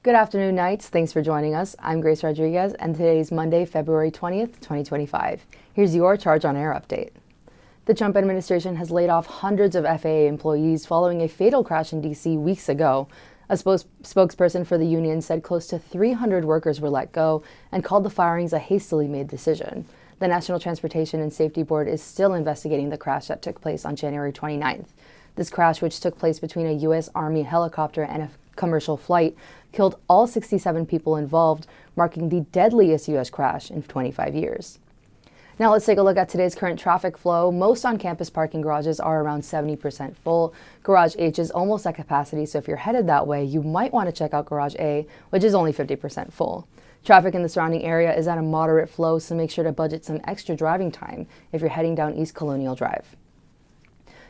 Good afternoon, Knights. Thanks for joining us. I'm Grace Rodriguez, and today is Monday, February 20th, 2025. Here's your Charge on Air update. The Trump administration has laid off hundreds of FAA employees following a fatal crash in D.C. weeks ago. A spokesperson for the union said close to 300 workers were let go and called the firings a hastily made decision. The National Transportation and Safety Board is still investigating the crash that took place on January 29th. This crash, which took place between a U.S. Army helicopter and a commercial flight, killed all 67 people involved, marking the deadliest U.S. crash in 25 years. Now let's take a look at today's current traffic flow. Most on-campus parking garages are around 70% full. Garage H is almost at capacity, so if you're headed that way, you might want to check out Garage A, which is only 50% full. Traffic in the surrounding area is at a moderate flow, so make sure to budget some extra driving time if you're heading down East Colonial Drive.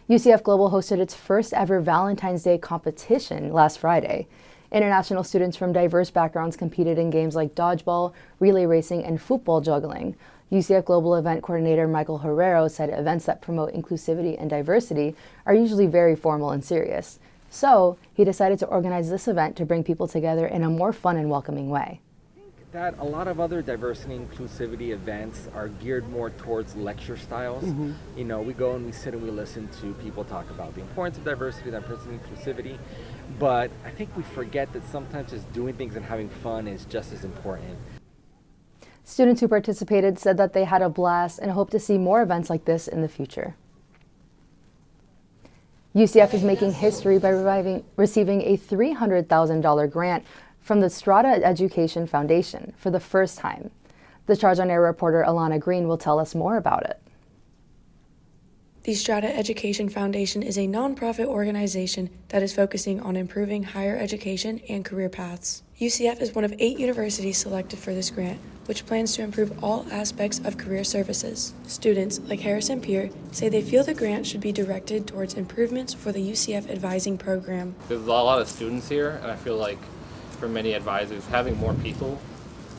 UCF Global hosted its first ever Valentine's Day competition last Friday. International students from diverse backgrounds competed in games like dodgeball, relay racing, and football juggling. UCF Global event coordinator Michael Herrero said events that promote inclusivity and diversity are usually very formal and serious. So he decided to organize this event to bring people together in a more fun and welcoming way. That a lot of other diversity and inclusivity events are geared more towards lecture styles. You know, we go and we sit and we listen to people talk about the importance of diversity and inclusivity, but I think we forget that sometimes just doing things and having fun is just as important. Students who participated said that they had a blast and hope to see more events like this in the future. UCF is making history by receiving a $300,000 grant from the Strata Education Foundation for the first time. The Charge on Air reporter Alana Green will tell us more about it. The Strata Education Foundation is a nonprofit organization that is focusing on improving higher education and career paths. UCF is one of 8 universities selected for this grant, which plans to improve all aspects of career services. Students, like Harrison Peer, say they feel the grant should be directed towards improvements for the UCF advising program. There's a lot of students here, and I feel like for many advisors, having more people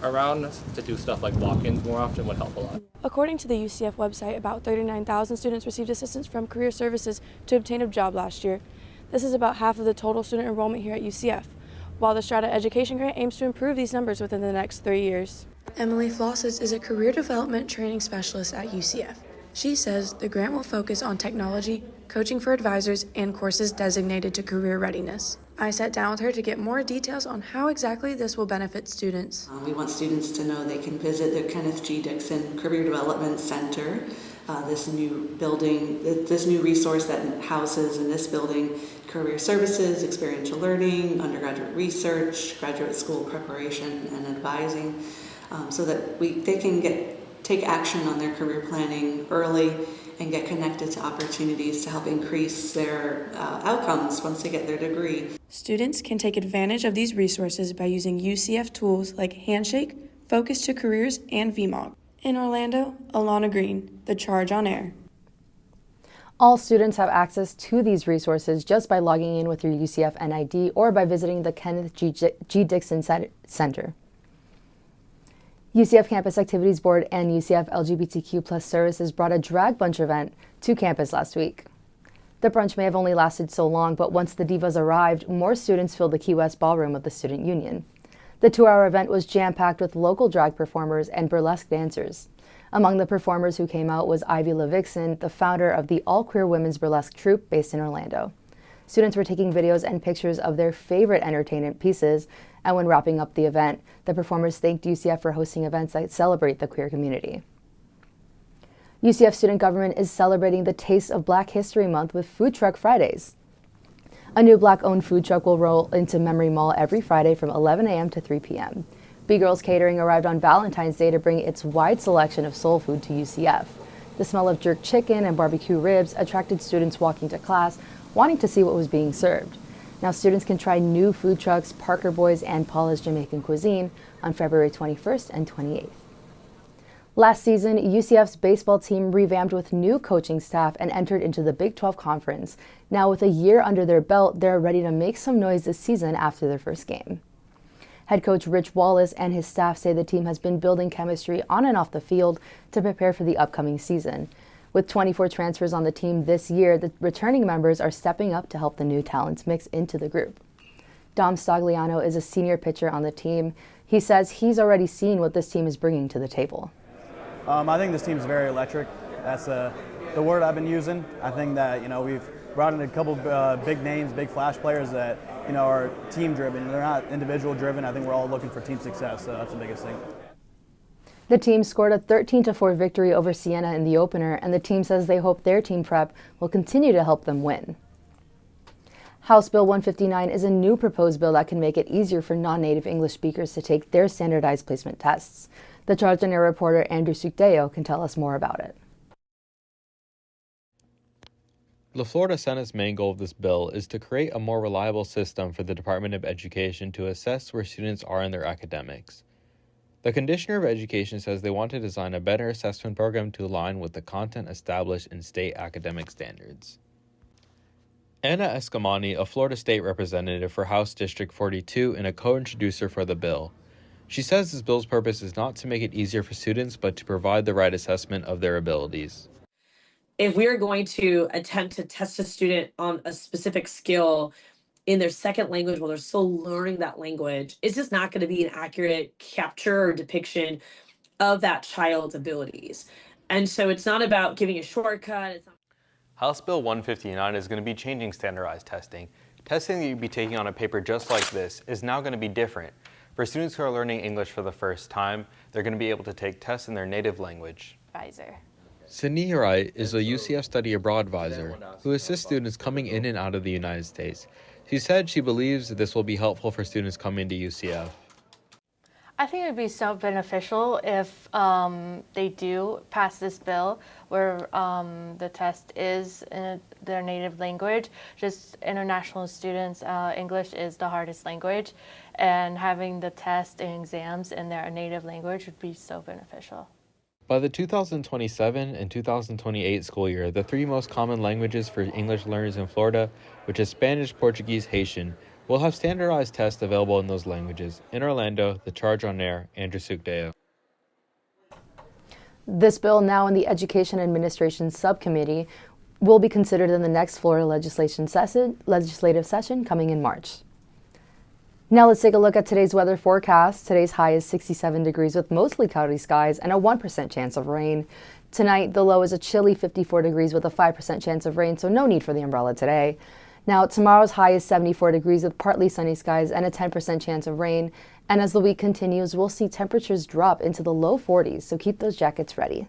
around to do stuff like walk-ins more often would help a lot. According to the UCF website, about 39,000 students received assistance from career services to obtain a job last year. This is about half of the total student enrollment here at UCF, while the Strata Education Grant aims to improve these numbers within the next 3 years. Emily Flosses is a career development training specialist at UCF. She says the grant will focus on technology, coaching for advisors, and courses designated to career readiness. I sat down with her to get more details on how exactly this will benefit students. We want students to know they can visit the Kenneth G. Dixon Career Development Center, this new building, this new resource that houses in this building career services, experiential learning, undergraduate research, graduate school preparation, and advising, so that they can take action on their career planning early and get connected to opportunities to help increase their outcomes once they get their degree. Students can take advantage of these resources by using UCF tools like Handshake, Focus to Careers, and VMOG. In Orlando, Alana Green, The Charge on Air. All students have access to these resources just by logging in with your UCF NID or by visiting the Kenneth G. Dixon Center. UCF Campus Activities Board and UCF LGBTQ+ Services brought a drag brunch event to campus last week. The brunch may have only lasted so long, but once the divas arrived, more students filled the Key West ballroom of the Student Union. The 2-hour event was jam-packed with local drag performers and burlesque dancers. Among the performers who came out was Ivy LeVixen, the founder of the all-queer women's burlesque troupe based in Orlando. Students were taking videos and pictures of their favorite entertainment pieces, and when wrapping up the event, the performers thanked UCF for hosting events that celebrate the queer community. UCF student government is celebrating the Taste of Black History Month with Food Truck Fridays. A new Black-owned food truck will roll into Memory Mall every Friday from 11 a.m. to 3 p.m. B-Girls Catering arrived on Valentine's Day to bring its wide selection of soul food to UCF. The smell of jerk chicken and barbecue ribs attracted students walking to class, wanting to see what was being served. Now students can try new food trucks, Parker Boys, and Paula's Jamaican Cuisine on February 21st and 28th. Last season, UCF's baseball team revamped with new coaching staff and entered into the Big 12 Conference. Now with a year under their belt, they're ready to make some noise this season after their first game. Head coach Rich Wallace and his staff say the team has been building chemistry on and off the field to prepare for the upcoming season. With 24 transfers on the team this year, the returning members are stepping up to help the new talents mix into the group. Dom Stagliano is a senior pitcher on the team. He says he's already seen what this team is bringing to the table. I think this team's very electric. That's the word I've been using. I think that we've brought in a couple big names, big flash players that are team driven. They're not individual driven. I think we're all looking for team success. So that's the biggest thing. The team scored a 13-4 victory over Siena in the opener, and the team says they hope their team prep will continue to help them win. House Bill 159 is a new proposed bill that can make it easier for non-native English speakers to take their standardized placement tests. The Charge on Air reporter Andrew Sukdeo can tell us more about it. The Florida Senate's main goal of this bill is to create a more reliable system for the Department of Education to assess where students are in their academics. The Commissioner of Education says they want to design a better assessment program to align with the content established in state academic standards. Anna Escamani, a Florida State representative for House District 42 and a co-introducer for the bill. She says this bill's purpose is not to make it easier for students, but to provide the right assessment of their abilities. If we are going to attempt to test a student on a specific skill in their second language while they're still learning that language, it's just not going to be an accurate capture or depiction of that child's abilities. And so it's not about giving a shortcut. It's not. House Bill 159 is going to be changing standardized testing. Testing that you'd be taking on a paper just like this is now going to be different. For students who are learning English for the first time, they're going to be able to take tests in their native language. Sydney Wright is a UCF Study Abroad advisor who assists students coming in and out of the United States. She said she believes that this will be helpful for students coming to UCF. I think it would be so beneficial if they do pass this bill where the test is in their native language. Just international students, English is the hardest language, and having the test and exams in their native language would be so beneficial. By the 2027 and 2028 school year, the three most common languages for English learners in Florida, which is Spanish, Portuguese, Haitian, will have standardized tests available in those languages. In Orlando, the Charge on Air, Andrew Sukdeo. This bill, now in the Education Administration Subcommittee, will be considered in the next Florida legislative session coming in March. Now let's take a look at today's weather forecast. Today's high is 67 degrees with mostly cloudy skies and a 1% chance of rain. Tonight, the low is a chilly 54 degrees with a 5% chance of rain, so no need for the umbrella today. Now, tomorrow's high is 74 degrees with partly sunny skies and a 10% chance of rain. And as the week continues, we'll see temperatures drop into the low 40s, so keep those jackets ready.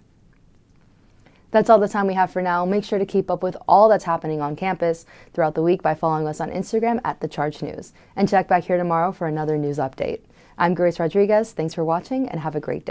That's all the time we have for now. Make sure to keep up with all that's happening on campus throughout the week by following us on Instagram at The Charge News. And check back here tomorrow for another news update. I'm Grace Rodriguez. Thanks for watching and have a great day.